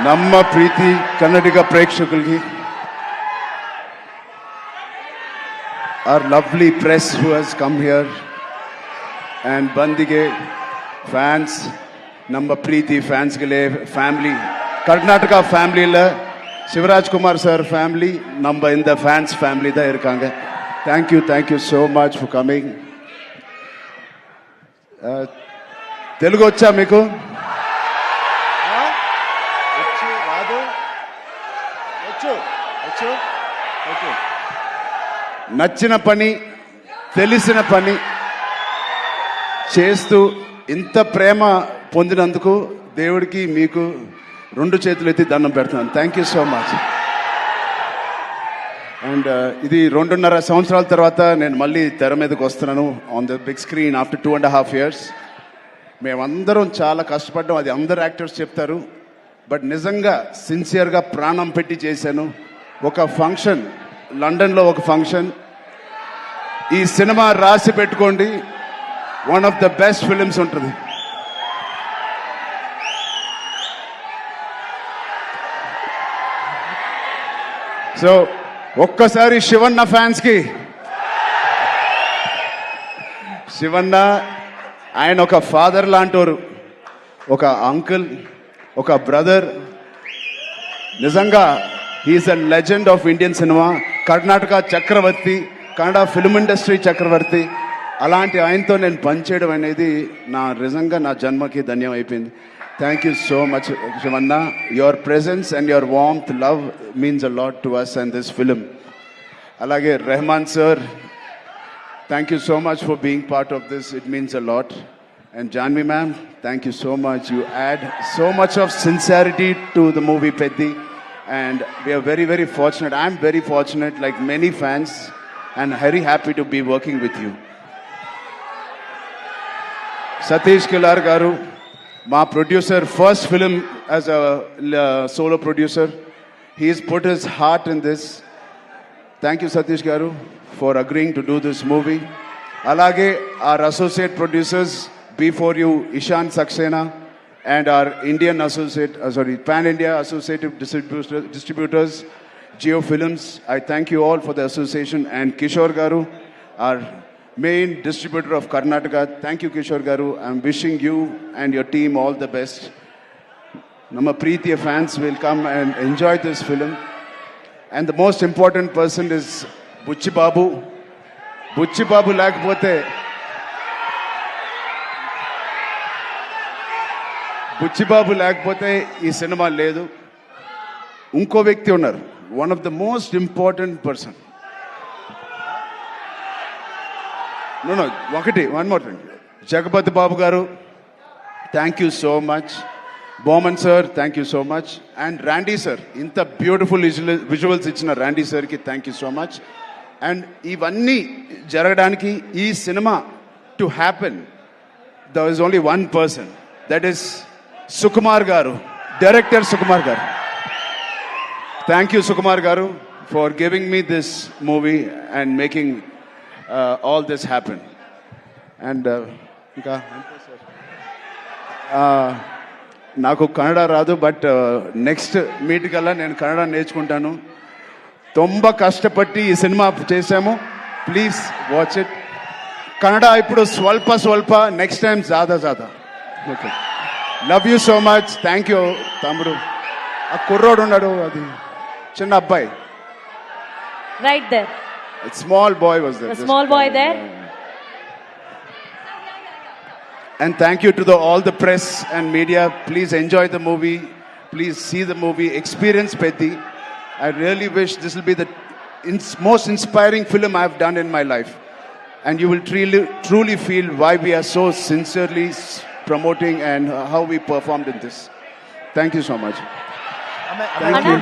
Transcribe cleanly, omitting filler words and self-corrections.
ನಮ್ಮ ಪ್ರೀತಿ ಕನ್ನಡಿಗ ಪ್ರೇಕ್ಷಕರಿಗೆ, our lovely press who has come here, and ಬಂದಿಗೆ ಫ್ಯಾನ್ಸ್, ನಮ್ಮ ಪ್ರೀತಿ ಫ್ಯಾನ್ಸ್ಗಳೇ, ಫ್ಯಾಮಿಲಿ, ಕರ್ನಾಟಕ ಫ್ಯಾಮಿಲಿயில் சிவராஜ் குமார் சார் ஃபேமிலி நம்ம இந்த ஃபேன்ஸ் ஃபேமிலி தான் இருக்காங்க. Thank you so much for coming. Telugu వచ్చా మీకు? నచ్చిన పని, తెలిసిన పని చేస్తూ ఇంత ప్రేమ పొందినందుకు దేవుడికి మీకు రెండు చేతులు ఎత్తి దండం పెడుతున్నాను. Thank you so much. And ఇది 2.5 సంవత్సరాల తర్వాత నేను మళ్ళీ తెర మీదకి వస్తున్నాను on the big screen after 2.5 years. మేమందరం చాలా కష్టపడ్డాం, అది అందరు యాక్టర్స్ చెప్తారు. బట్ నిజంగా సిన్సియర్గా ప్రాణం పెట్టి చేశాను. ఒక ఫంక్షన్, లండన్లో ఒక ఫంక్షన్, ఈ సినిమా రాసి పెట్టుకోండి, one of the best films ఉంటుంది. సో ఒక్కసారి శివన్న ఫ్యాన్స్కి, శివన్న ఆయన ఒక ఫాదర్ లాంటోరు, ఒక అంకుల్, ఒక బ్రదర్. నిజంగా he's a legend of Indian cinema, Karnataka చక్రవర్తి, కన్నడ ఫిల్మ్ ఇండస్ట్రీ చక్రవర్తి. అలాంటి ఆయనతో నేను పనిచేయడం అనేది నిజంగా నా జన్మకి ధన్యం అయిపోయింది. Thank you so much, Shivanna. Your presence and your warmth, love means a lot to us and this film. Alage Rahman sir, thank you so much for being part of this. It means a lot. And Janvi ma'am, thank you so much. You add so much of sincerity to the movie Peddi. And we are very, very fortunate. I'm very fortunate, like many fans, and very happy to be working with you. Satish Kilar garu, my producer, first film as a solo producer. He's put his heart in this. Thank you, Satish Garu, for agreeing to do this movie. Alage, our associate producers, before you, Ishan Saxena, and our Indian associate, Pan-India associative distributors, Geo Films. I thank you all for the association. And Kishore Garu, our main distributor of Karnataka. Thank you, Kishore Garu. I'm wishing you and your team all the best. Nama Preetiya fans will come and enjoy this film. And the most important person is Buchi Babu. Buchi Babu lakapothe, Buchi Babu lakapothe ee cinema ledu. Unko vyakti unnaru, one of the most important person. No, one more thing. Jagapati Babu Garu, thank you so much. Bowman sir, thank you so much. And Randy sir, inta beautiful visuals ichina Randy sir ki thank you so much. And ivanni jaraganiki, ee cinema to happen, there is only one person. That is Sukumar Garu, director Sukumar Garu. Thank you, Sukumar Garu, for giving me this movie and making all this happen. And నాకు కన్నడ రాదు, but next meet కల్లా నేను కన్నడ నేర్చుకుంటాను. ತುಂಬ కష్టపట్టి ఈ cinema చేశాము. Please watch it. Kannada ఇప్పుడు స్వల్ప, నెక్స్ట్ టైం జాదా. Okay, love you so much. Thank you తమ్ముడు. ఆ కుర్రోడు ఉన్నాడు, అది చిన్న అబ్బాయి, right there. A small boy was there. A small boy there. And thank you to all the press and media. Please enjoy the movie. Please see the movie. Experience Peddi. I really wish this will be the most inspiring film I have done in my life. And you will truly feel why we are so sincerely promoting and how we performed in this. Thank you so much. Thank you.